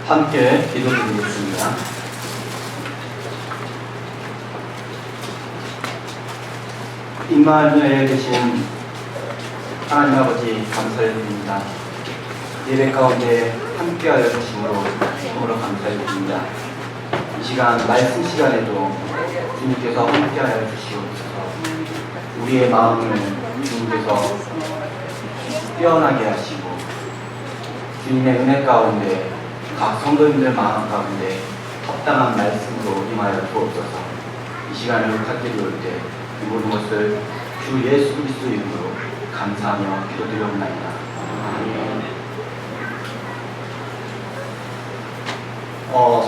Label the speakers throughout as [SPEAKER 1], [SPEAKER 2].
[SPEAKER 1] 함께 기도드리겠습니다. 임마누엘에 계신 하나님 아버지 감사드립니다. 예배 가운데 함께하여 주심으로 정말로 감사드립니다. 이 시간 말씀 시간에도 주님께서 함께하여 주시옵소서. 우리의 마음을 주님께서 깨어나게 하시고 주님의 은혜 가운데 각 성도님들 마음 가운데 합당한 말씀으로 임하여 주옵소서. 이 시간을 갖기로 올 때 이 모든 것을 주 예수 그리스도 이름으로 감사하며 기도드리옵나이다.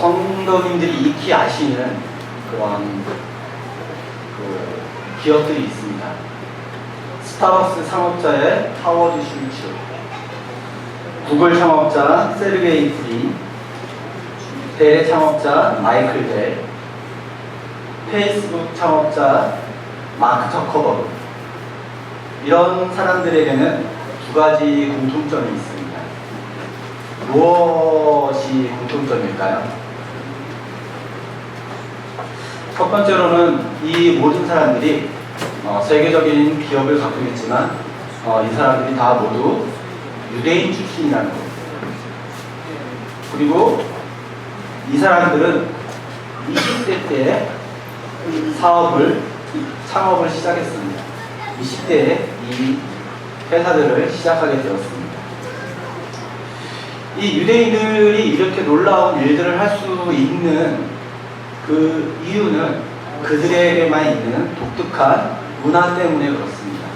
[SPEAKER 1] 성도님들이 익히 아시는 그런 기업들이 있습니다. 스타벅스 창업자의 하워드 슐츠, 구글 창업자 세르게이 브린, 델의 창업자 마이클 델, 페이스북 창업자 마크 저커버그. 이런 사람들에게는 두 가지 공통점이 있습니다. 무엇이 공통점일까요? 첫 번째로는 이 모든 사람들이 세계적인 기업을 갖고 있지만 이 사람들이 다 모두 유대인 출신이라는 겁니다. 그리고 이 사람들은 20대 때 창업을 시작했습니다. 20대에 이 회사들을 시작하게 되었습니다. 이 유대인들이 이렇게 놀라운 일들을 할 수 있는 그 이유는 그들에게만 있는 독특한 문화 때문에 그렇습니다.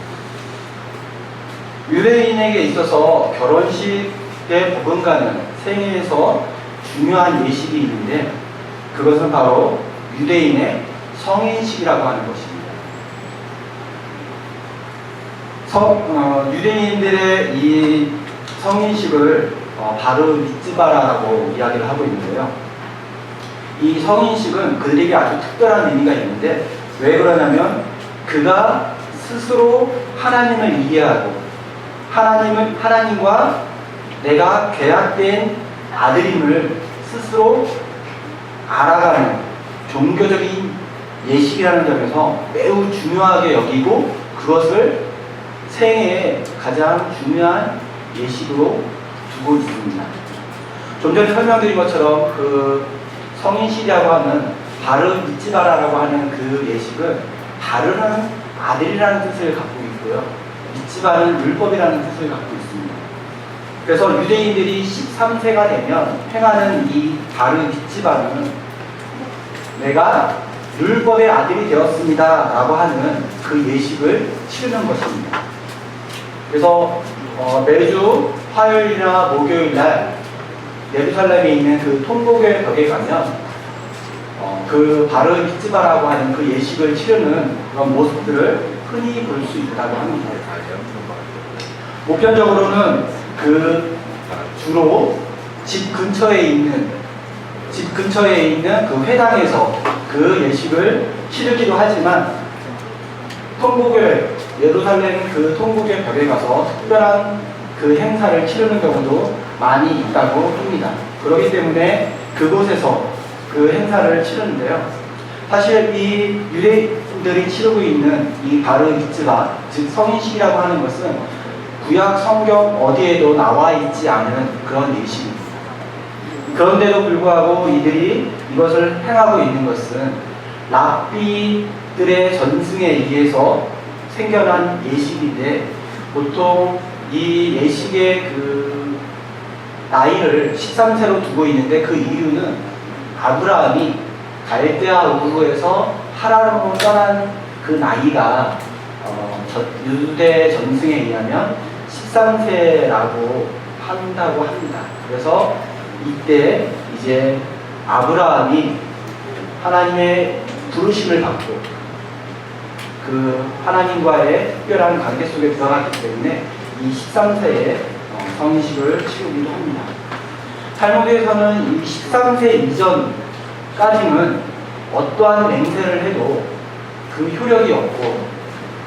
[SPEAKER 1] 유대인에게 있어서 결혼식의 부분과는 생애에서 중요한 예식이 있는데 그것은 바로 유대인의 성인식이라고 하는 것입니다. 유대인들의 이 성인식을 바르 미츠바라라고 이야기를 하고 있는데요. 이 성인식은 그들에게 아주 특별한 의미가 있는데 왜 그러냐면 그가 스스로 하나님을 이해하고 하나님과 내가 계약된 아들임을 스스로 알아가는 종교적인 예식이라는 점에서 매우 중요하게 여기고 그것을 생애의 가장 중요한 예식으로 두고 있습니다. 좀 전에 설명드린 것처럼 그 성인식이라고 하는 바르 미츠바라라고 하는 그 예식은 바르는 아들이라는 뜻을 갖고 있고요. 미츠바는 율법이라는 뜻을 갖고 있습니다. 그래서 유대인들이 13세가 되면 행하는 이 바르 미츠바는 내가 율법의 아들이 되었습니다 라고 하는 그 예식을 치르는 것입니다. 그래서 매주 화요일이나 목요일날 예루살렘에 있는 그 통곡의 벽에 가면 그 바르 미츠바라고 하는 그 예식을 치르는 그런 모습들을 흔히 볼 수 있다고 합니다. 보편적으로는 그 주로 집 근처에 있는 그 회당에서 그 예식을 치르기도 하지만 예루살렘 그 통곡의 벽에 가서 특별한 그 행사를 치르는 경우도 많이 있다고 합니다. 그렇기 때문에 그곳에서 그 행사를 치르는데요. 사실 이 유대인들이 치르고 있는 이 바르 미츠바, 즉 성인식이라고 하는 것은 구약 성경 어디에도 나와 있지 않은 그런 예식입니다. 그런데도 불구하고 이들이 이것을 행하고 있는 것은 랍비들의 전승에 의해서 생겨난 예식인데 보통 이 예식의 그 나이를 13세로 두고 있는데 그 이유는 아브라함이 갈대아 우르에서 하란으로 떠난 그 나이가 유대 전승에 의하면 13세라고 한다고 합니다. 그래서 이때 이제 아브라함이 하나님의 부르심을 받고 그 하나님과의 특별한 관계 속에 들어갔기 때문에 이 13세에 성인식을 치르기도 합니다. 탈무드에서는 이 13세 이전까지는 어떠한 맹세를 해도 그 효력이 없고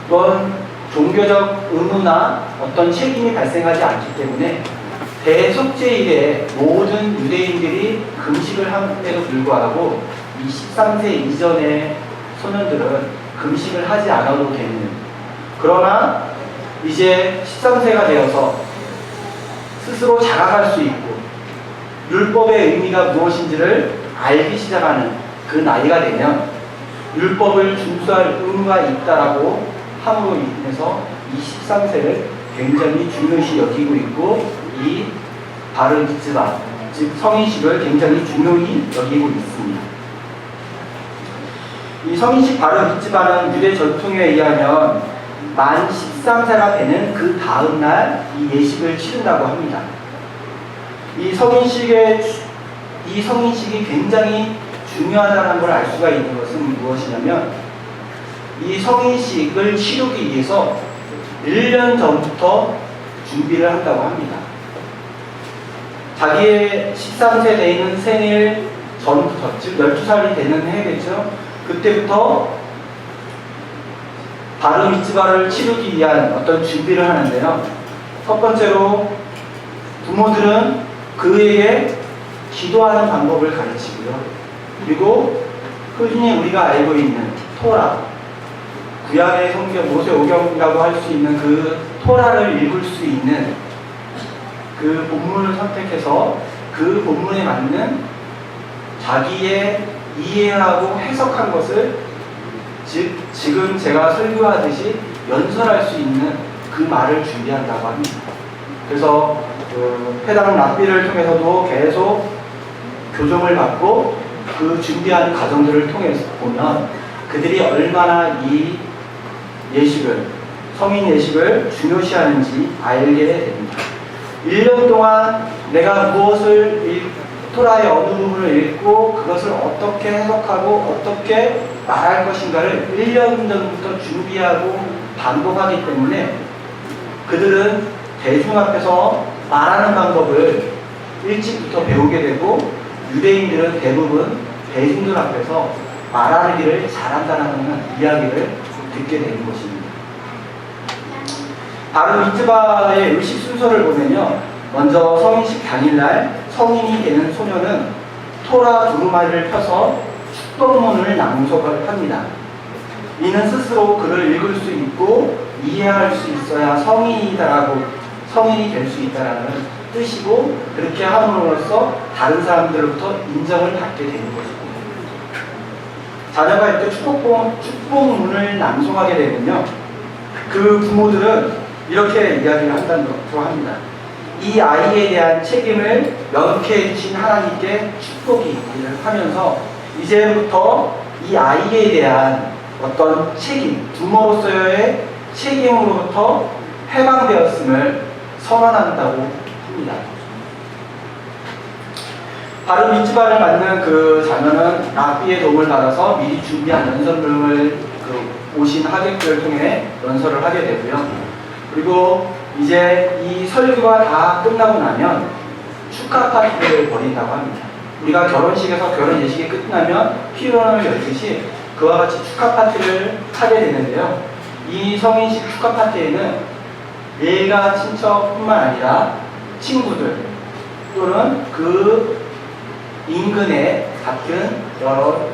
[SPEAKER 1] 또한 종교적 의무나 어떤 책임이 발생하지 않기 때문에 대속죄일에 모든 유대인들이 금식을 함에도 불구하고 이 13세 이전의 소년들은 금식을 하지 않아도 되는, 그러나 이제 13세가 되어서 스스로 자각할 수 있고 율법의 의미가 무엇인지를 알기 시작하는 그 나이가 되면 율법을 준수할 의무가 있다라고 함으로 인해서 이 13세를 굉장히 중요시 여기고 있고, 이 바르 미tzvah, 즉 성인식을 굉장히 중요히 여기고 있습니다. 이 성인식 바르 미tzvah는 유대 전통에 의하면 만 13세가 되는 그 다음 날 이 예식을 치른다고 합니다. 이 성인식이 굉장히 중요하다는 걸 알 수가 있는 것은 무엇이냐면, 이 성인식을 치르기 위해서 1년 전부터 준비를 한다고 합니다. 자기의 13세 되는 생일 전부터, 즉 12살이 되는 해겠죠. 그때부터 바르 미tzvah를 치르기 위한 어떤 준비를 하는데요. 첫 번째로 부모들은 그에게 기도하는 방법을 가르치고요. 그리고 흔히 우리가 알고 있는 토라, 구약의 성경 모세오경이라고 할 수 있는 그 토라를 읽을 수 있는 그 본문을 선택해서 그 본문에 맞는 자기의 이해하고 해석한 것을, 즉 지금 제가 설교하듯이 연설할 수 있는 그 말을 준비한다고 합니다. 그래서 해당 랍비를 통해서도 계속 교정을 받고 그 준비한 과정들을 통해서 보면 그들이 얼마나 이 예식을, 성인 예식을 중요시하는지 알게 됩니다. 1년 동안 내가 무엇을 토라의 어느 부분을 읽고 그것을 어떻게 해석하고 어떻게 말할 것인가를 1년 전부터 준비하고 반복하기 때문에 그들은 대중 앞에서 말하는 방법을 일찍부터 배우게 되고, 유대인들은 대부분 대중들 앞에서 말하기를 잘한다는 이야기를 듣게 되는 것입니다. 바르 미tzvah의 의식 순서를 보면요, 먼저 성인식 당일날 성인이 되는 소녀는 토라 두루마리를 펴서 축복문을 낭독을 합니다. 이는 스스로 글을 읽을 수 있고 이해할 수 있어야 성인이 될 수 있다라는 뜻이고, 그렇게 함으로써 다른 사람들로부터 인정을 받게 되는 것입니다. 자녀가 이렇게 축복문을 낭송하게 되면요, 그 부모들은 이렇게 이야기를 한다고 합니다. 이 아이에 대한 책임을 명쾌해 주신 하나님께 축복이 있기를 하면서 이제부터 이 아이에 대한 어떤 책임, 부모로서의 책임으로부터 해방되었음을 선언한다고 합니다. 바르 미tzvah를 받는 그 자녀는 랍비의 도움을 받아서 미리 준비한 연설문을 오신 하객들을 통해 연설을 하게 되고요. 그리고 이제 이 설교가 다 끝나고 나면 축하 파티를 벌인다고 합니다. 우리가 결혼식에서 결혼 예식이 끝나면 피로를 열듯이 그와 같이 축하 파티를 하게 되는데요. 이 성인식 축하 파티에는 일가 친척뿐만 아니라 친구들 또는 그 인근의 같은 여러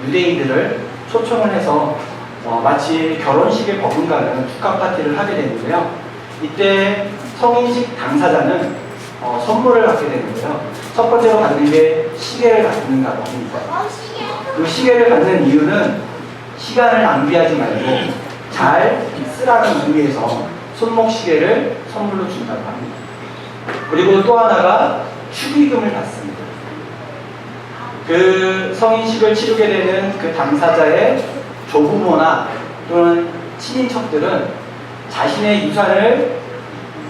[SPEAKER 1] 유대인들을 초청을 해서 마치 결혼식에 버금가는 축하 파티를 하게 되는데요. 이때 성인식 당사자는 선물을 받게 되는데요. 첫 번째로 받는 게 시계를 받는다고 합니다. 그 시계를 받는 이유는 시간을 낭비하지 말고 잘 쓰라는 의미에서 손목 시계를 선물로 준다고 합니다. 그리고 또 하나가 축의금을 받습니다. 그 성인식을 치르게 되는 그 당사자의 조부모나 또는 친인척들은 자신의 유산을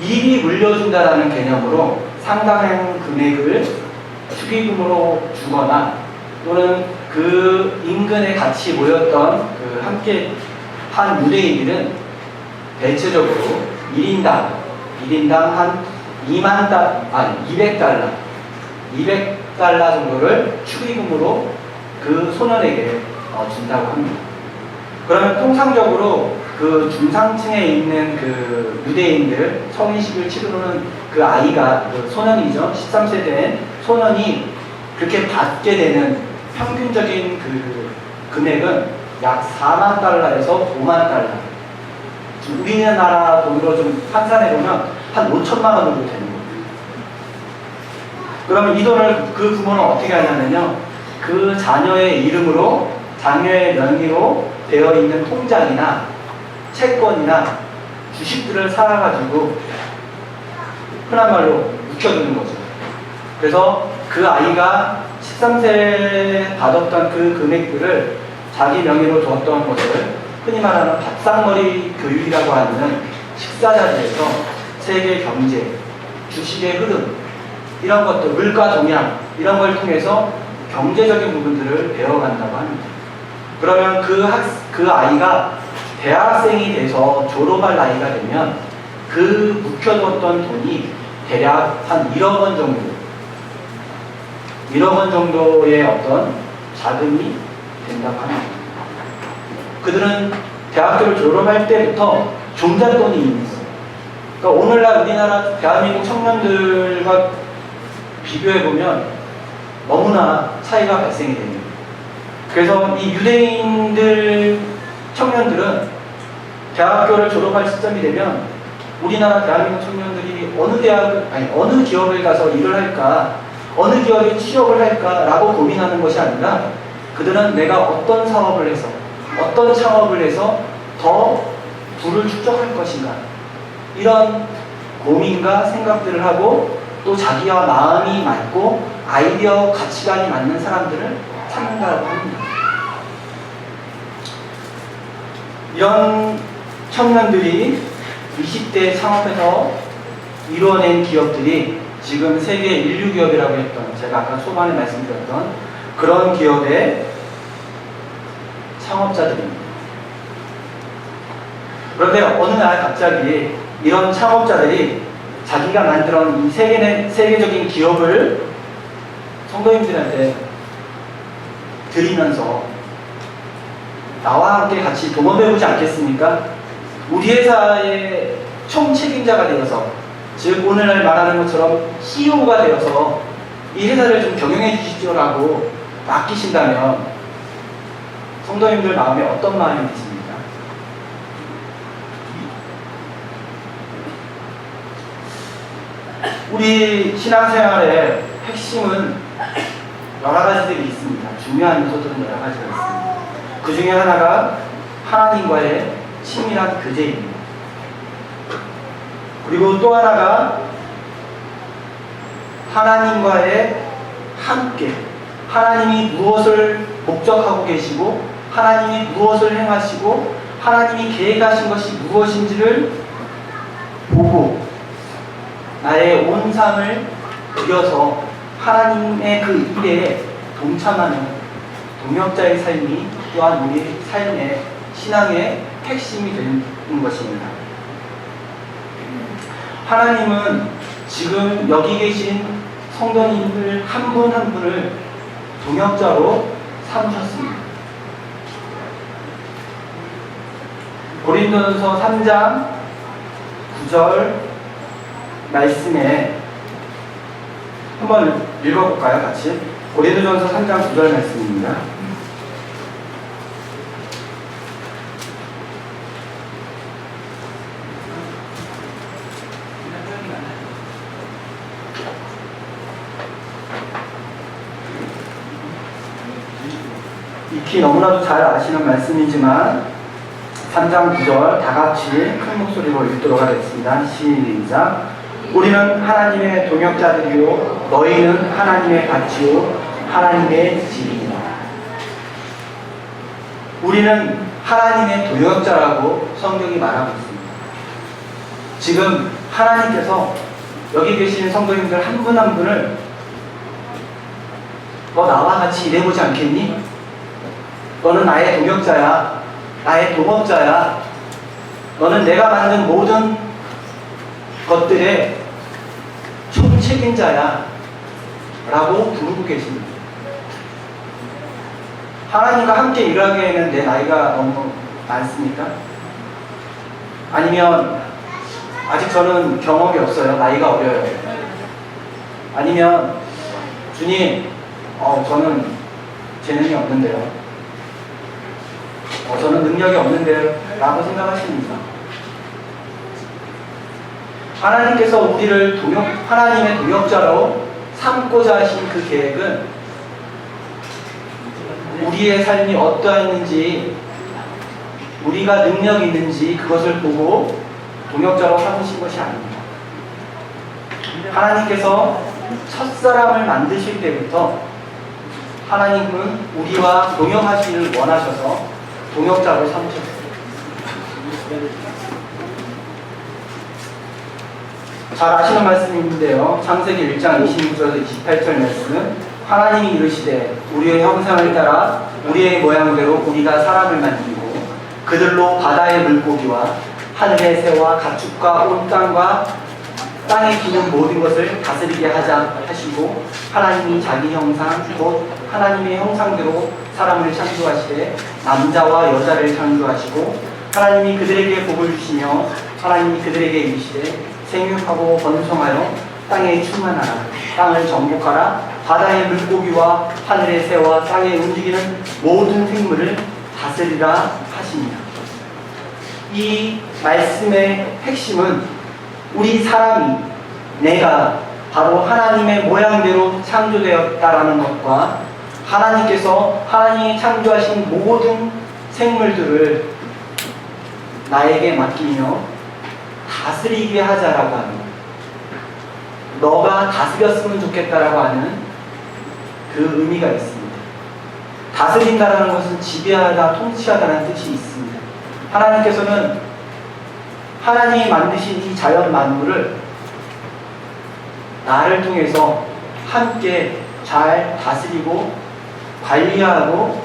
[SPEAKER 1] 미리 물려준다라는 개념으로 상당한 금액을 축의금으로 주거나, 또는 그 인근에 같이 모였던 그 함께 한 유대인들은 대체적으로 1인당 한 200달러 정도를 축의금으로 그 소년에게 준다고 합니다. 그러면 통상적으로 그 중상층에 있는 그 유대인들, 성인식을 치르는 그 아이가, 그 소년이죠. 13세 된 소년이 그렇게 받게 되는 평균적인 그 금액은 약 4만 달러에서 5만 달러. 우리나라 돈으로 좀 환산해보면 한 5천만 원 정도 되는 거예요. 그러면 이 돈을 그 부모는 어떻게 하냐면요. 그 자녀의 이름으로, 자녀의 명의로 되어 있는 통장이나 채권이나 주식들을 사가지고 흔한 말로 묵혀두는 거죠. 그래서 그 아이가 13세 받았던 그 금액들을 자기 명의로 두었던 것을 흔히 말하는 밥상머리 교육이라고 하는 식사 자리에서 세계 경제, 주식의 흐름, 이런 것들, 물가 동향, 이런 걸 통해서 경제적인 부분들을 배워간다고 합니다. 그러면 그 아이가 대학생이 돼서 졸업할 나이가 되면 그 묵혀뒀던 돈이 대략 한 1억 원 정도, 1억 원 정도의 어떤 자금이 된다고 합니다. 그들은 대학교를 졸업할 때부터 종잣돈이 있어요. 그러니까 오늘날 우리나라 대한민국 청년들과 비교해보면 너무나 차이가 발생이 됩니다. 그래서 이 유대인들 청년들은 대학교를 졸업할 시점이 되면 우리나라 대한민국 청년들이 어느 기업을 가서 일을 할까, 어느 기업에 취업을 할까라고 고민하는 것이 아니라 그들은 내가 어떤 사업을 해서, 어떤 창업을 해서 더 부를 축적할 것인가, 이런 고민과 생각들을 하고 또 자기와 마음이 맞고 아이디어 가치관이 맞는 사람들을 찾는다고 합니다. 이런 청년들이 20대 창업해서 이루어낸 기업들이 지금 세계 인류 기업이라고 했던, 제가 아까 초반에 말씀드렸던 그런 기업의 창업자들입니다. 그런데 어느 날 갑자기 이런 창업자들이 자기가 만들어낸 이 세계적인 기업을 성도님들한테 드리면서 나와 함께 같이 동업해보지 않겠습니까? 우리 회사의 총책임자가 되어서, 즉 오늘날 말하는 것처럼 CEO가 되어서 이 회사를 좀 경영해 주십시오라고 맡기신다면 성도님들 마음에 어떤 마음이 드십니까? 우리 신앙생활의 핵심은 여러 가지들이 있습니다. 중요한 요소들은 여러 가지가 있습니다. 그 중에 하나가 하나님과의 친밀한 교제입니다. 그리고 또 하나가 하나님과의 함께, 하나님이 무엇을 목적하고 계시고 하나님이 무엇을 행하시고 하나님이 계획하신 것이 무엇인지를 보고 나의 온 삶을 들여서 하나님의 그 일에 동참하는 동역자의 삶이 또한 우리 삶의 신앙의 핵심이 되는 것입니다. 하나님은 지금 여기 계신 성도님들 한 분 한 분을 동역자로 삼으셨습니다. 고린도전서 3장 9절 말씀에 한번 읽어볼까요? 같이. 고린도전서 3장 9절 말씀입니다. 익히 너무나도 잘 아시는 말씀이지만 3장 9절 다 같이 큰 목소리로 읽도록 하겠습니다. 시작. 우리는 하나님의 동역자들이요 너희는 하나님의 밭이요 하나님의 집이니라. 우리는 하나님의 동역자라고 성경이 말하고 있습니다. 지금 하나님께서 여기 계신 성도님들 한 분 한 분을 너 나와 같이 일해보지 않겠니? 너는 나의 동역자야, 나의 동업자야, 너는 내가 만든 모든 것들의 총책임자야 라고 부르고 계십니다. 하나님과 함께 일하기에는 내 나이가 너무 많습니까? 아니면 아직 저는 경험이 없어요. 나이가 어려요. 아니면 주님, 저는 재능이 없는데요. 저는 능력이 없는데요. 라고 생각하십니까? 하나님께서 우리를 하나님의 동역자로 삼고자 하신 그 계획은 우리의 삶이 어떠했는지, 우리가 능력이 있는지 그것을 보고 동역자로 삼으신 것이 아닙니다. 하나님께서 첫사람을 만드실 때부터 하나님은 우리와 동역하시기를 원하셔서 동역자로 삼으셨습니다. 잘 아시는 말씀인데요. 창세기 1장 26절에서 28절 말씀, 하나님이 이르시되 우리의 형상을 따라 우리의 모양대로 우리가 사람을 만들고 그들로 바다의 물고기와 하늘의 새와 가축과 온 땅과 땅에 기는 모든 것을 다스리게 하자 하시고, 하나님이 자기 형상 곧 하나님의 형상대로 사람을 창조하시되 남자와 여자를 창조하시고, 하나님이 그들에게 복을 주시며 하나님이 그들에게 이르시되 생육하고 번성하여 땅에 충만하라. 땅을 정복하라. 바다의 물고기와 하늘의 새와 땅에 움직이는 모든 생물을 다스리라 하십니다. 이 말씀의 핵심은 우리 사람이, 내가 바로 하나님의 모양대로 창조되었다라는 것과 하나님께서 하나님이 창조하신 모든 생물들을 나에게 맡기며 다스리게 하자라고 하는, 너가 다스렸으면 좋겠다라고 하는 그 의미가 있습니다. 다스린다라는 것은 지배하다, 통치하다는 뜻이 있습니다. 하나님께서는 하나님이 만드신 이 자연 만물을 나를 통해서 함께 잘 다스리고 관리하고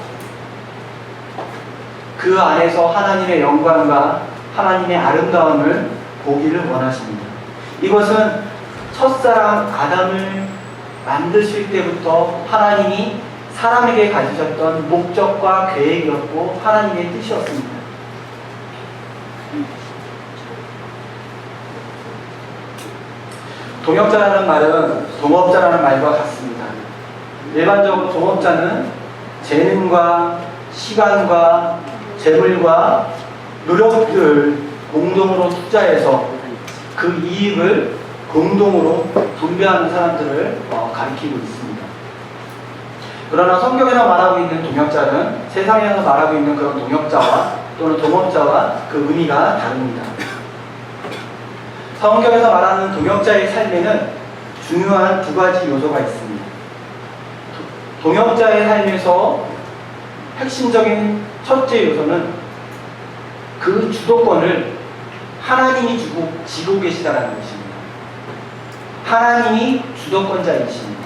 [SPEAKER 1] 그 안에서 하나님의 영광과 하나님의 아름다움을 보기를 원하십니다. 이것은 첫사람 아담을 만드실 때부터 하나님이 사람에게 가지셨던 목적과 계획이었고 하나님의 뜻이었습니다. 동역자라는 말은 동업자라는 말과 같습니다. 일반적으로 동업자는 재능과 시간과 재물과 노력들을 공동으로 투자해서 그 이익을 공동으로 분배하는 사람들을 가리키고 있습니다. 그러나 성경에서 말하고 있는 동역자는 세상에서 말하고 있는 그런 동역자와 또는 동업자와 그 의미가 다릅니다. 성경에서 말하는 동역자의 삶에는 중요한 두 가지 요소가 있습니다. 동역자의 삶에서 핵심적인 첫째 요소는 그 주도권을 하나님이 지고 계시다는 것입니다. 하나님이 주도권자이십니다.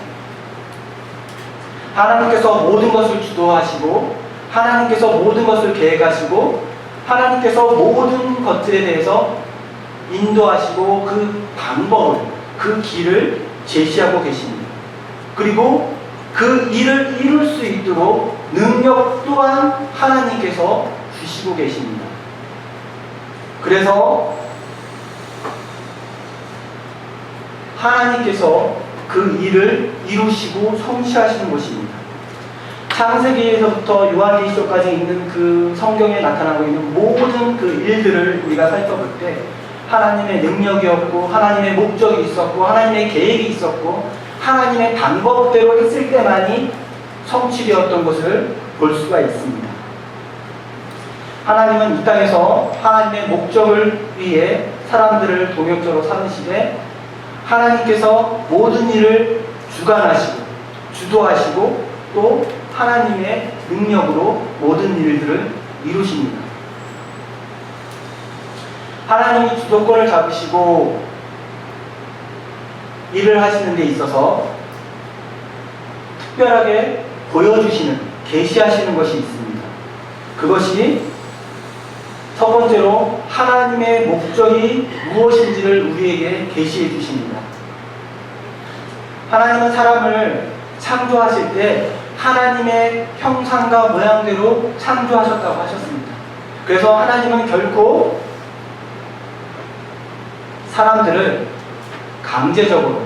[SPEAKER 1] 하나님께서 모든 것을 주도하시고 하나님께서 모든 것을 계획하시고 하나님께서 모든 것들에 대해서 인도하시고 그 방법을, 그 길을 제시하고 계십니다. 그리고 그 일을 이룰 수 있도록 능력 또한 하나님께서 주시고 계십니다. 그래서 하나님께서 그 일을 이루시고 성취하시는 것입니다. 창세기에서부터 요한계시록까지 있는 그 성경에 나타나고 있는 모든 그 일들을 우리가 살펴볼 때 하나님의 능력이었고 하나님의 목적이 있었고 하나님의 계획이 있었고 하나님의 방법대로 했을 때만이 성취되었던 것을 볼 수가 있습니다. 하나님은 이 땅에서 하나님의 목적을 위해 사람들을 동역자로 삼으시되 하나님께서 모든 일을 주관하시고 주도하시고 또 하나님의 능력으로 모든 일들을 이루십니다. 하나님이 주도권을 잡으시고 일을 하시는 데 있어서 특별하게 보여주시는, 계시하시는 것이 있습니다. 그것이 첫 번째로 하나님의 목적이 무엇인지를 우리에게 계시해 주십니다. 하나님은 사람을 창조하실 때 하나님의 형상과 모양대로 창조하셨다고 하셨습니다. 그래서 하나님은 결코 사람들을 강제적으로,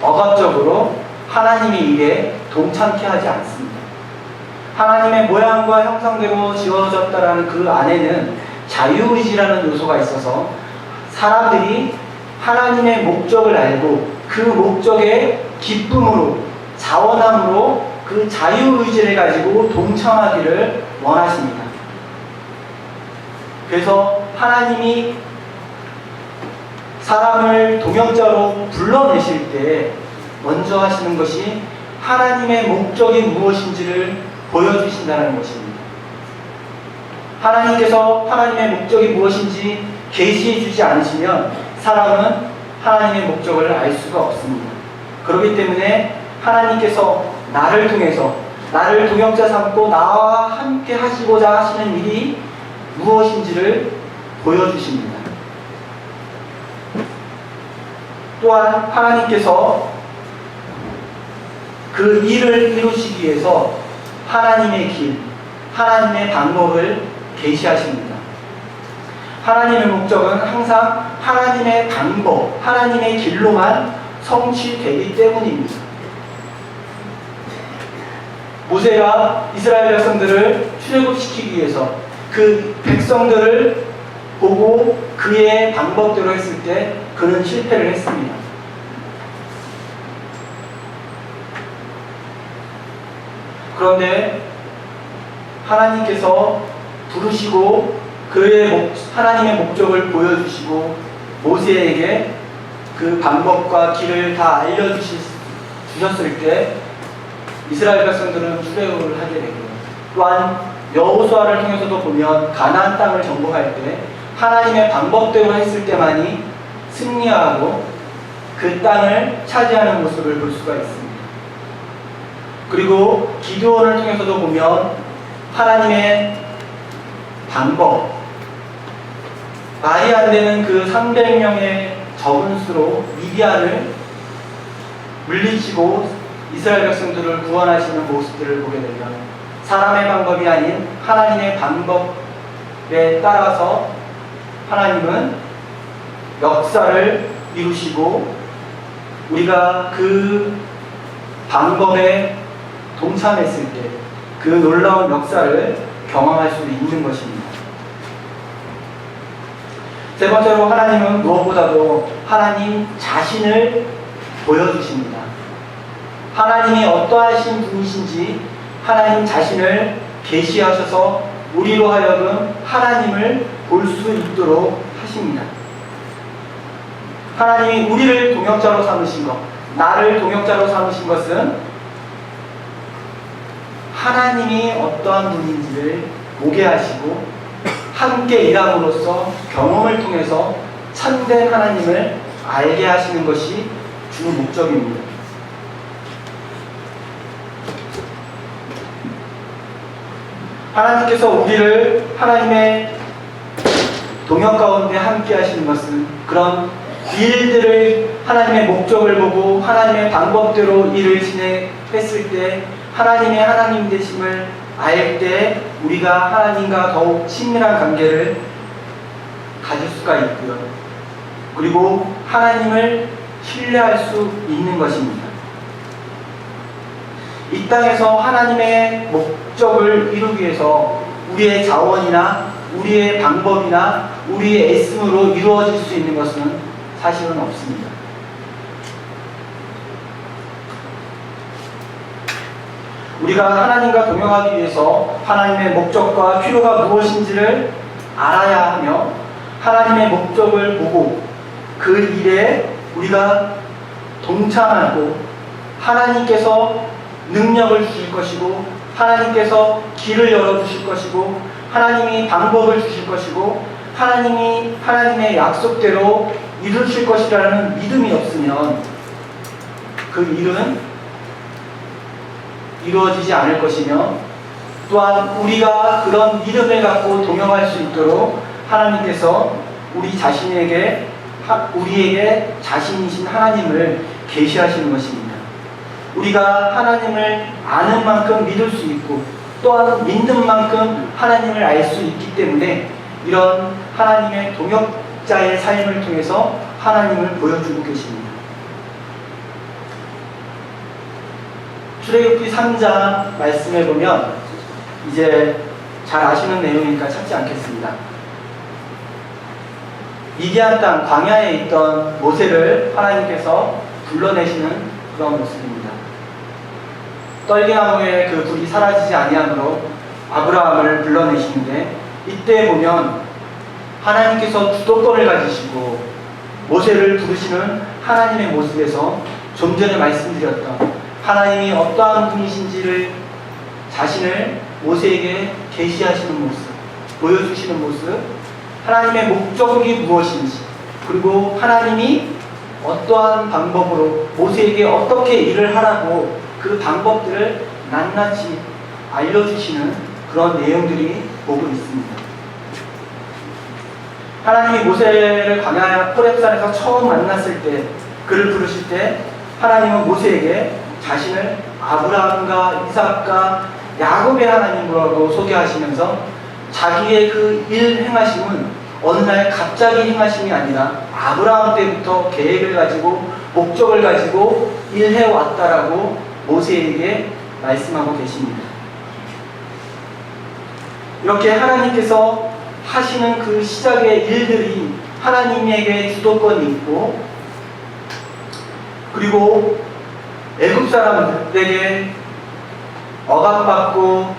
[SPEAKER 1] 억압적으로 하나님의 일에 동참케 하지 않습니다. 하나님의 모양과 형상대로 지어졌다라는 그 안에는 자유의지라는 요소가 있어서 사람들이 하나님의 목적을 알고 그 목적의 기쁨으로, 자원함으로 그 자유의지를 가지고 동참하기를 원하십니다. 그래서 하나님이 사람을 동역자로 불러내실 때 먼저 하시는 것이 하나님의 목적이 무엇인지를 보여주신다는 것입니다. 하나님께서 하나님의 목적이 무엇인지 계시해 주지 않으시면 사람은 하나님의 목적을 알 수가 없습니다. 그렇기 때문에 하나님께서 나를 통해서 나를 동역자 삼고 나와 함께 하시고자 하시는 일이 무엇인지를 보여주십니다. 또한 하나님께서 그 일을 이루시기 위해서 하나님의 길, 하나님의 방법을 계시하십니다. 하나님의 목적은 항상 하나님의 방법, 하나님의 길로만 성취되기 때문입니다. 모세가 이스라엘 백성들을 출애굽시키기 위해서 그 백성들을 보고 그의 방법대로 했을 때 그는 실패를 했습니다. 그런데 하나님께서 부르시고 그의 하나님의 목적을 보여주시고 모세에게 그 방법과 길을 다 알려주셨을 때 이스라엘 백성들은 출애굽을 하게 되고, 또한 여호수아를 통해서도 보면 가나안 땅을 정복할 때 하나님의 방법대로 했을 때만이 승리하고 그 땅을 차지하는 모습을 볼 수가 있습니다. 그리고 기드온을 통해서도 보면 하나님의 방법, 말이 안 되는 그 300명의 적은 수로 미디안을 물리치고 이스라엘 백성들을 구원하시는 모습들을 보게 되면 사람의 방법이 아닌 하나님의 방법에 따라서 하나님은 역사를 이루시고 우리가 그 방법에 동참했을 때 그 놀라운 역사를 경험할 수 있는 것입니다. 세 번째로 하나님은 무엇보다도 하나님 자신을 보여주십니다. 하나님이 어떠하신 분이신지 하나님 자신을 계시하셔서 우리로 하여금 하나님을 볼 수 있도록 하십니다. 하나님이 우리를 동역자로 삼으신 것, 나를 동역자로 삼으신 것은 하나님이 어떠한 분인지를 보게 하시고 함께 일함으로써 경험을 통해서 참된 하나님을 알게 하시는 것이 주 목적입니다. 하나님께서 우리를 하나님의 동역 가운데 함께 하시는 것은 그런 일들을 하나님의 목적을 보고 하나님의 방법대로 일을 진행했을 때 하나님의 하나님 되심을 알 때 우리가 하나님과 더욱 친밀한 관계를 가질 수가 있고요. 그리고 하나님을 신뢰할 수 있는 것입니다. 이 땅에서 하나님의 목적을 이루기 위해서 우리의 자원이나 우리의 방법이나 우리의 애씀으로 이루어질 수 있는 것은 사실은 없습니다. 우리가 하나님과 동역하기 위해서 하나님의 목적과 필요가 무엇인지를 알아야 하며 하나님의 목적을 보고 그 일에 우리가 동참하고 하나님께서 능력을 주실 것이고 하나님께서 길을 열어주실 것이고 하나님이 방법을 주실 것이고 하나님이 하나님의 약속대로 이루실 것이라는 믿음이 없으면 그 일은 이루어지지 않을 것이며 또한 우리가 그런 믿음을 갖고 동역할 수 있도록 하나님께서 우리에게 자신이신 하나님을 계시하시는 것입니다. 우리가 하나님을 아는 만큼 믿을 수 있고 또한 믿는 만큼 하나님을 알 수 있기 때문에 이런 하나님의 동역자의 삶을 통해서 하나님을 보여주고 계십니다. 출애굽기 3장 말씀해 보면 이제 잘 아시는 내용이니까 찾지 않겠습니다. 미디안 땅 광야에 있던 모세를 하나님께서 불러내시는 그런 모습입니다. 떨기나무에 그 불이 사라지지 아니하므로 아브라함을 불러내시는데, 이때 보면 하나님께서 주도권을 가지시고 모세를 부르시는 하나님의 모습에서 좀 전에 말씀드렸던 하나님이 어떠한 분이신지를 자신을 모세에게 계시하시는 모습, 보여주시는 모습, 하나님의 목적이 무엇인지, 그리고 하나님이 어떠한 방법으로 모세에게 어떻게 일을 하라고 그 방법들을 낱낱이 알려주시는 그런 내용들이 보고 있습니다. 하나님이 모세를 광야 호렙산에서 처음 만났을 때, 그를 부르실 때 하나님은 모세에게 자신을 아브라함과 이삭과 야곱의 하나님으로 소개하시면서 자기의 그 일 행하심은 어느 날 갑자기 행하심이 아니라 아브라함 때부터 계획을 가지고 목적을 가지고 일해왔다라고 모세에게 말씀하고 계십니다. 이렇게 하나님께서 하시는 그 시작의 일들이 하나님에게 주도권이 있고, 그리고 애굽 사람들에게 억압받고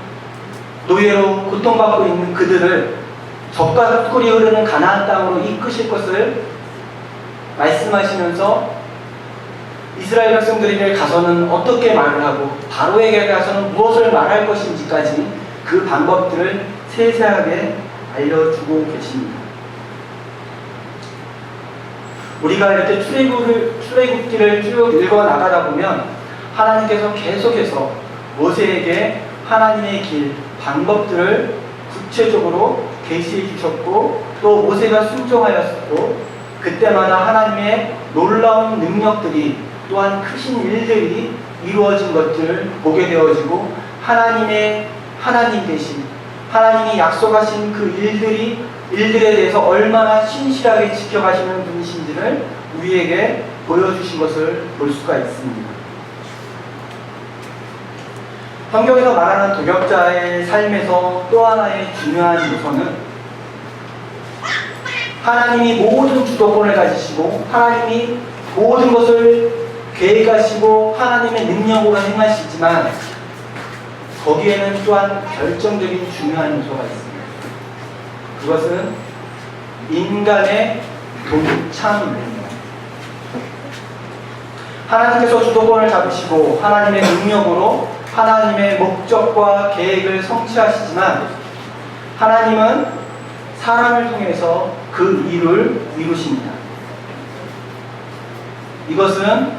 [SPEAKER 1] 노예로 고통받고 있는 그들을 젖과 꿀이 흐르는 가나안 땅으로 이끄실 것을 말씀하시면서 이스라엘 백성들에게 가서는 어떻게 말을 하고 바로에게 가서는 무엇을 말할 것인지까지 그 방법들을 세세하게 알려주고 계십니다. 우리가 이렇게 출애굽기를 쭉 읽어 나가다 보면 하나님께서 계속해서 모세에게 하나님의 길, 방법들을 구체적으로 계시해 주셨고, 또 모세가 순종하였고 그때마다 하나님의 놀라운 능력들이, 또한 크신 일들이 이루어진 것들을 보게 되어지고, 하나님 되신, 하나님이 약속하신 그 일들에 대해서 얼마나 신실하게 지켜가시는 분이신지를 우리에게 보여주신 것을 볼 수가 있습니다. 성경에서 말하는 도격자의 삶에서 또 하나의 중요한 요소는 하나님이 모든 주도권을 가지시고 하나님이 모든 것을 계획하시고 하나님의 능력으로 행하시지만 거기에는 또한 결정적인 중요한 요소가 있습니다. 그것은 인간의 동참입니다. 하나님께서 주도권을 잡으시고 하나님의 능력으로 하나님의 목적과 계획을 성취하시지만 하나님은 사람을 통해서 그 일을 이루십니다. 이것은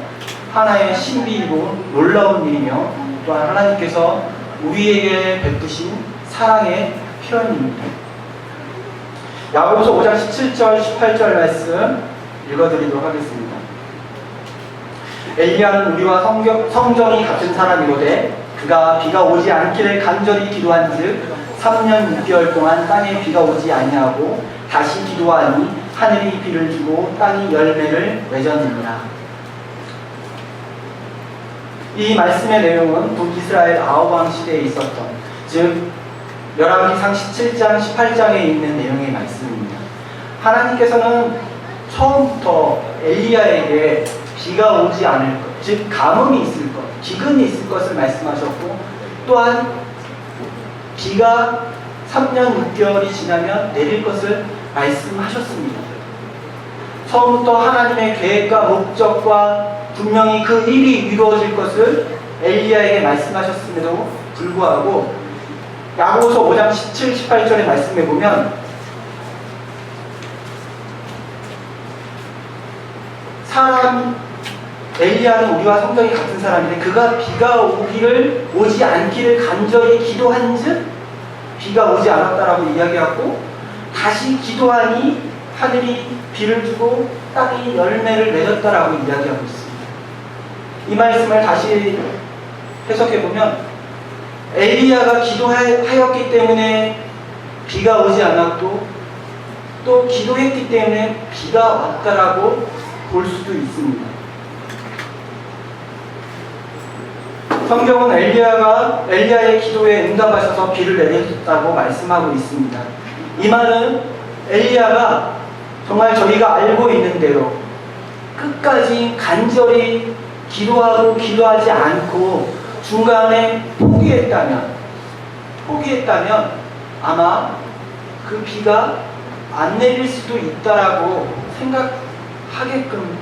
[SPEAKER 1] 하나의 신비이고 놀라운 일이며, 또한 하나님께서 우리에게 베푸신 사랑의 표현입니다. 야고보서 5장 17절 18절 말씀 읽어드리도록 하겠습니다. 엘리야는 우리와 성정이 같은 사람이로되 그가 비가 오지 않기를 간절히 기도한즉 3년 6개월 동안 땅에 비가 오지 아니하고 다시 기도하니 하늘이 비를 주고 땅이 열매를 맺었느니라. 이 말씀의 내용은 북이스라엘 아합왕 시대에 있었던, 즉 열왕기상 17장 18장에 있는 내용의 말씀입니다. 하나님께서는 처음부터 엘리야에게 비가 오지 않을 것, 즉 가뭄이 있을 것, 기근이 있을 것을 말씀하셨고, 또한 비가 3년 6개월이 지나면 내릴 것을 말씀하셨습니다. 처음부터 하나님의 계획과 목적과 분명히 그 일이 이루어질 것을 엘리야에게 말씀하셨음에도 불구하고 야고보서 5장 17, 18절의 말씀에 보면 엘리야는 우리와 성정이 같은 사람인데 그가 비가 오지 않기를 간절히 기도한즉 비가 오지 않았다라고 이야기하고, 다시 기도하니 하늘이 비를 주고 땅이 열매를 맺었다라고 이야기하고 있습니다. 이 말씀을 다시 해석해보면 엘리야가 기도하였기 때문에 비가 오지 않았고, 또 기도했기 때문에 비가 왔다라고 볼 수도 있습니다. 성경은 엘리야의 기도에 응답하셔서 비를 내렸다고 말씀하고 있습니다. 이 말은 엘리야가 정말 저희가 알고 있는 대로 끝까지 간절히 기도하고 기도하지 않고 중간에 포기했다면 아마 그 비가 안 내릴 수도 있다라고 생각하게끔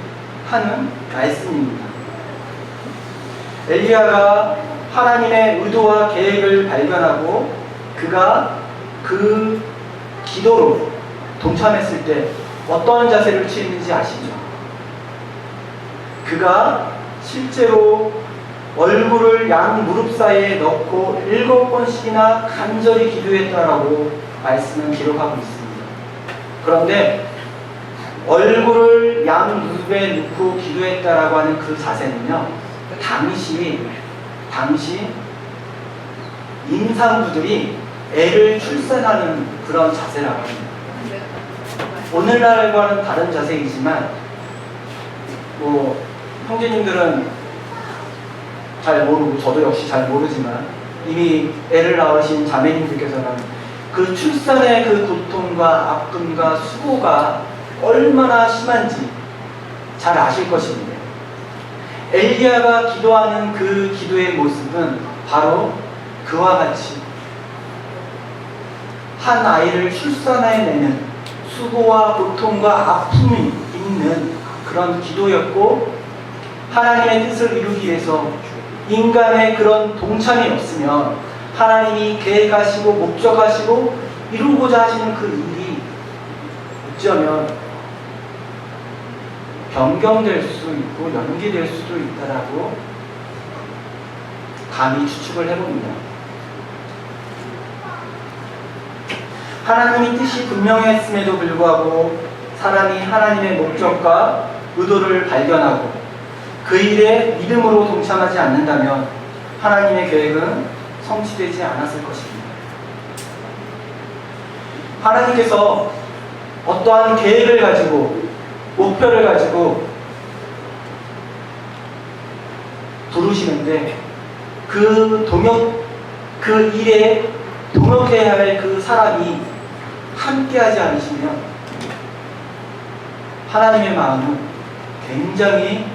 [SPEAKER 1] 하는 말씀입니다. 엘리야가 하나님의 의도와 계획을 발견하고 그가 그 기도로 동참했을 때 어떤 자세를 취했는지 아시죠? 그가 실제로 얼굴을 양 무릎 사이에 넣고 7번씩이나 간절히 기도했다라고 말씀은 기록하고 있습니다. 그런데 얼굴을 양 무릎에 넣고 기도했다라고 하는 그 자세는요, 당시 임산부들이 애를 출산하는 그런 자세라고 합니다. 오늘날과는 다른 자세이지만 형제님들은 잘 모르고 저도 역시 잘 모르지만 이미 애를 낳으신 자매님들께서는 그 출산의 그 고통과 아픔과 수고가 얼마나 심한지 잘 아실 것입니다. 엘리야가 기도하는 그 기도의 모습은 바로 그와 같이 한 아이를 출산해내는 수고와 고통과 아픔이 있는 그런 기도였고, 하나님의 뜻을 이루기 위해서 인간의 그런 동참이 없으면 하나님이 계획하시고 목적하시고 이루고자 하시는 그 일이 어쩌면 변경될 수 있고 연기될 수도 있다라고 감히 추측을 해봅니다. 하나님의 뜻이 분명했음에도 불구하고 사람이 하나님의 목적과 의도를 발견하고 그 일에 믿음으로 동참하지 않는다면 하나님의 계획은 성취되지 않았을 것입니다. 하나님께서 어떠한 계획을 가지고 목표를 가지고 부르시는데 그 일에 동역해야 할 그 사람이 함께하지 않으시면 하나님의 마음은 굉장히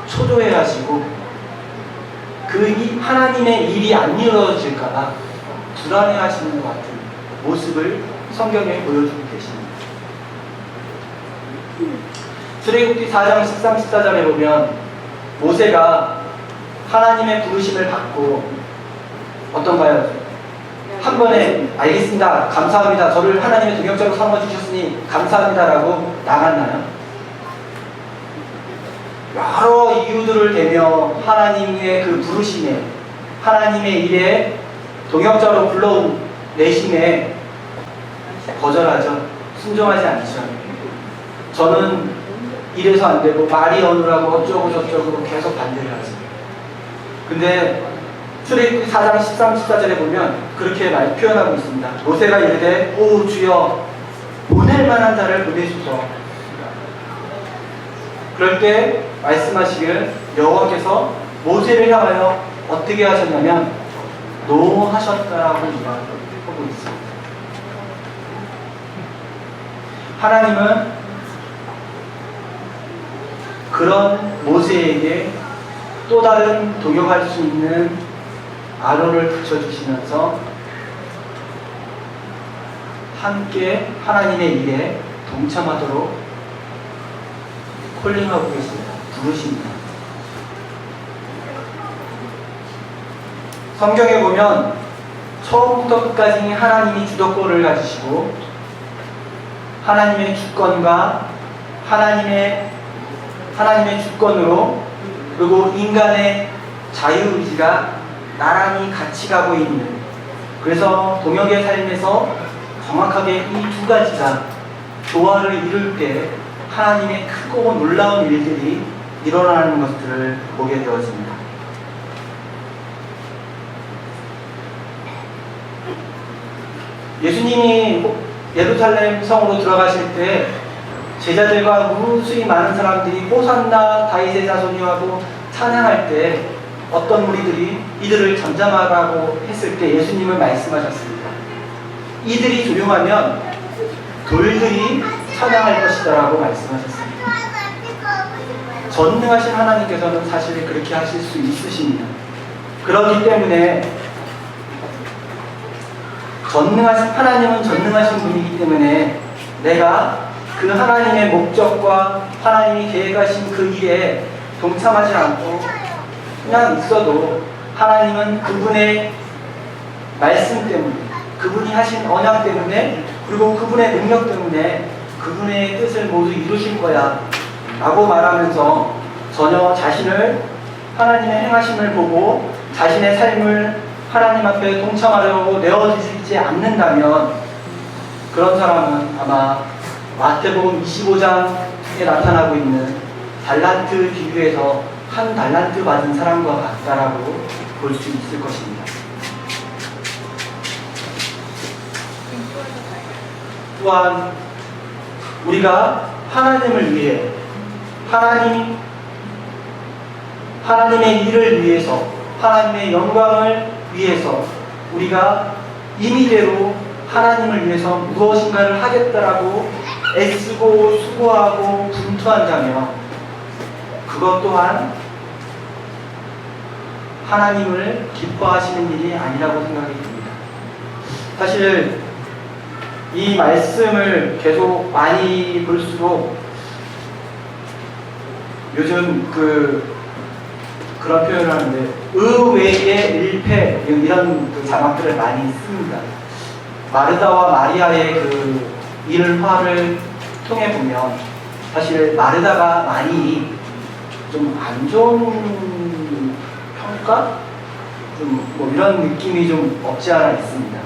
[SPEAKER 1] 초조해하시고 그 하나님의 일이 안 이루어질까봐 불안해하시는 것 같은 모습을 성경에 보여주고 계십니다. 출애굽기 4장 13, 14절에 보면 모세가 하나님의 부르심을 받고 어떤가요? 한 번에 알겠습니다, 감사합니다, 저를 하나님의 동역자로 삼아주셨으니 감사합니다라고 나갔나요? 여러 이유들을 대며 하나님의 그 부르심에, 하나님의 일에 동역자로 불러온 내심에 거절하죠. 순종하지 않죠. 저는 이래서 안 되고 말이 어느라고 어쩌고 저쩌고 계속 반대를 하죠. 근데 출애굽기 4장 13, 14절에 보면 그렇게 표현하고 있습니다. 모세가 이르되 오 주여 보낼 만한 자를 보내소서. 그럴 때 말씀하시기를 여호와께서 모세를 향하여 어떻게 하셨냐면 노하셨다라고 이야기하고 있습니다. 하나님은 그런 모세에게 또 다른 동역할 수 있는 아론을 붙여주시면서 함께 하나님의 일에 동참하도록 콜링하고 계십니다. 부르십니다. 성경에 보면 처음부터 끝까지 하나님이 주도권을 가지시고 하나님의 주권과 하나님의 주권으로 그리고 인간의 자유의지가 나란히 같이 가고 있는, 그래서 동역의 삶에서 정확하게 이 두 가지가 조화를 이룰 때 하나님의 크고 놀라운 일들이 일어나는 것들을 보게 되어집니다. 예수님이 예루살렘 성으로 들어가실 때 제자들과 무수히 많은 사람들이 호산나 다윗의 자손이여 하고 찬양할 때 어떤 무리들이 이들을 잠잠하라고 했을 때 예수님은 말씀하셨습니다. 이들이 조용하면 돌들이 찬양할 것이다라고 말씀하셨습니다. 전능하신 하나님께서는 사실 그렇게 하실 수 있으십니다. 그렇기 때문에 하나님은 전능하신 분이기 때문에 내가 그 하나님의 목적과 하나님이 계획하신 그 일에 동참하지 않고 그냥 있어도 하나님은 그분의 말씀 때문에, 그분이 하신 언약 때문에, 그리고 그분의 능력 때문에 그분의 뜻을 모두 이루실 거야 라고 말하면서 전혀 자신을 하나님의 행하심을 보고 자신의 삶을 하나님 앞에 동참하려고 내어주시지 않는다면 그런 사람은 아마 마태복음 25장에 나타나고 있는 달란트 비유에서 한 달란트 받은 사람과 같다라고 볼 수 있을 것입니다. 또한 우리가 하나님을 위해 하나님의 일을 위해서 하나님의 영광을 위해서 우리가 임의대로 하나님을 위해서 무엇인가를 하겠다라고 애쓰고 수고하고 분투한다면 그것 또한 하나님을 기뻐하시는 일이 아니라고 생각이 듭니다. 사실 이 말씀을 계속 많이 볼수록 요즘 그런 표현을 하는데 의외의 일패 이런 자막들을 많이 씁니다. 마르다와 마리아의 그 일화를 통해 보면 사실 마르다가 많이 좀 안 좋은 평가? 좀 뭐 이런 느낌이 좀 없지 않아 있습니다.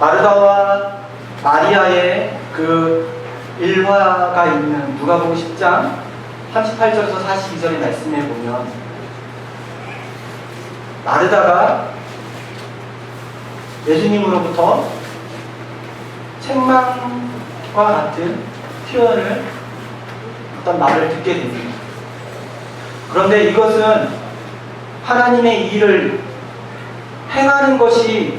[SPEAKER 1] 마르다와 마리아의 그 일화가 있는 누가복음 10장 38절에서 42절의 말씀에 보면 마르다가 예수님으로부터 책망과 같은 표현을 어떤 말을 듣게 됩니다. 그런데 이것은 하나님의 일을 행하는 것이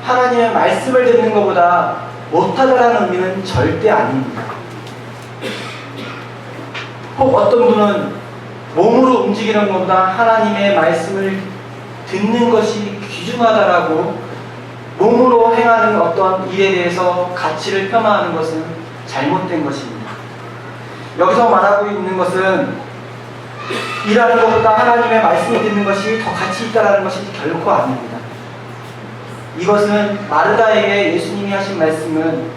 [SPEAKER 1] 하나님의 말씀을 듣는 것보다 못하다라는 의미는 절대 아닙니다. 혹 어떤 분은 몸으로 움직이는 것보다 하나님의 말씀을 듣는 것이 귀중하다라고 몸으로 행하는 어떤 일에 대해서 가치를 폄하하는 것은 잘못된 것입니다. 여기서 말하고 있는 것은 일하는 것보다 하나님의 말씀을 듣는 것이 더 가치 있다는 것이 결코 아닙니다. 이것은 마르다에게 예수님이 하신 말씀은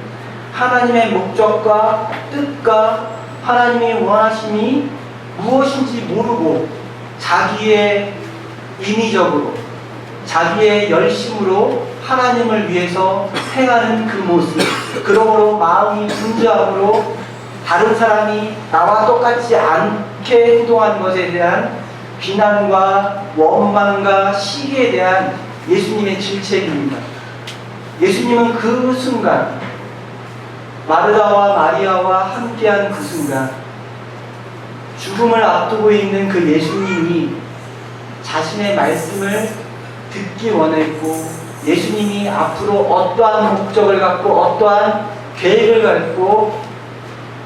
[SPEAKER 1] 하나님의 목적과 뜻과 하나님의 원하심이 무엇인지 모르고 자기의 인위적으로 자기의 열심으로 하나님을 위해서 행하는 그 모습, 그러므로 마음이 분주함으로 다른 사람이 나와 똑같지 않게 행동하는 것에 대한 비난과 원망과 시기에 대한 예수님의 질책입니다. 예수님은 그 순간 마르다와 마리아와 함께한 그 순간 죽음을 앞두고 있는 그 예수님이 자신의 말씀을 듣기 원했고 예수님이 앞으로 어떠한 목적을 갖고 어떠한 계획을 갖고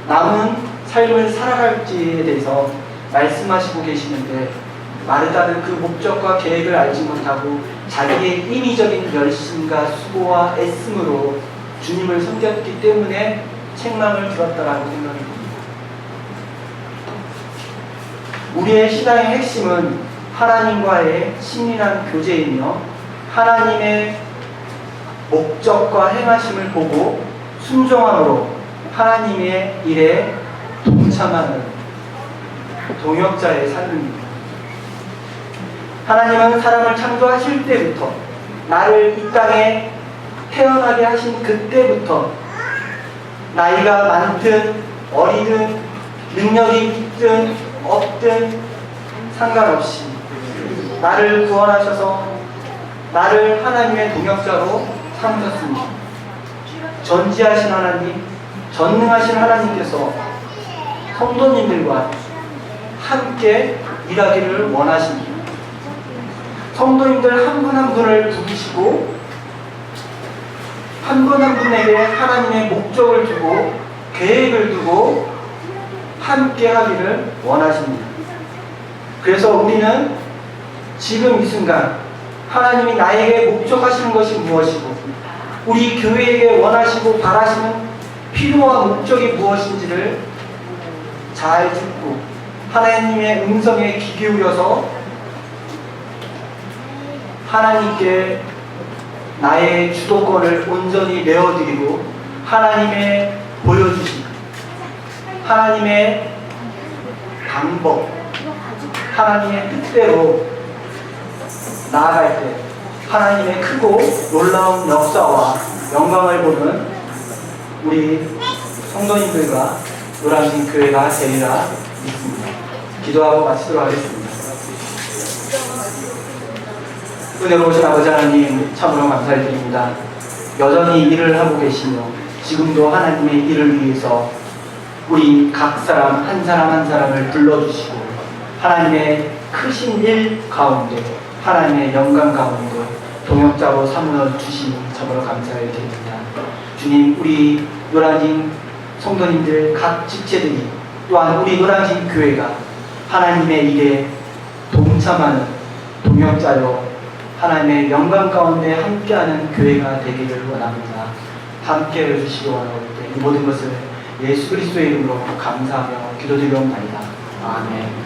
[SPEAKER 1] 남은 삶을 살아갈지에 대해서 말씀하시고 계시는데 마르다는 그 목적과 계획을 알지 못하고 자기의 인위적인 열심과 수고와 애씀으로 주님을 섬겼기 때문에 책망을 들었다라고 생각이 듭니다. 우리의 신앙의 핵심은 하나님과의 친밀한 교제이며 하나님의 목적과 행하심을 보고 순종함으로 하나님의 일에 동참하는 동역자의 삶입니다. 하나님은 사람을 창조하실 때부터 나를 이 땅에 태어나게 하신 그때부터 나이가 많든 어리든 능력이 있든 없든 상관없이 나를 구원하셔서 나를 하나님의 동역자로 삼으셨습니다. 전지하신 하나님, 전능하신 하나님께서 성도님들과 함께 일하기를 원하십니다. 성도님들 한 분 한 분을 부르시고 한 분 한 분에게 하나님의 목적을 두고 계획을 두고 함께 하기를 원하십니다. 그래서 우리는 지금 이 순간 하나님이 나에게 목적하시는 것이 무엇이고 우리 교회에게 원하시고 바라시는 필요와 목적이 무엇인지를 잘 듣고 하나님의 음성에 귀 기울여서 하나님께 나의 주도권을 온전히 내어드리고 하나님의 보여주신 하나님의 방법, 하나님의 뜻대로 나아갈 때 하나님의 크고 놀라운 역사와 영광을 보는 우리 성도님들과 노량진 교회가 되리라 믿습니다. 기도하고 마치도록 하겠습니다. 은혜로우신 아버지 하나님 참으로 감사드립니다. 여전히 일을 하고 계시며 지금도 하나님의 일을 위해서 우리 각 사람 한 사람 한 사람을 불러주시고 하나님의 크신 일 가운데 하나님의 영광 가운데 동역자로 삼아 주시니 참으로 감사를 드립니다. 주님, 우리 노량진 성도님들 각 집체들이 또한 우리 노량진 교회가 하나님의 일에 동참하는 동역자로 하나님의 영광 가운데 함께하는 교회가 되기를 원합니다. 함께 해주시기 원하고 이 모든 것을 예수 그리스도의 이름으로 감사하며 기도드리옵나이다. 아멘.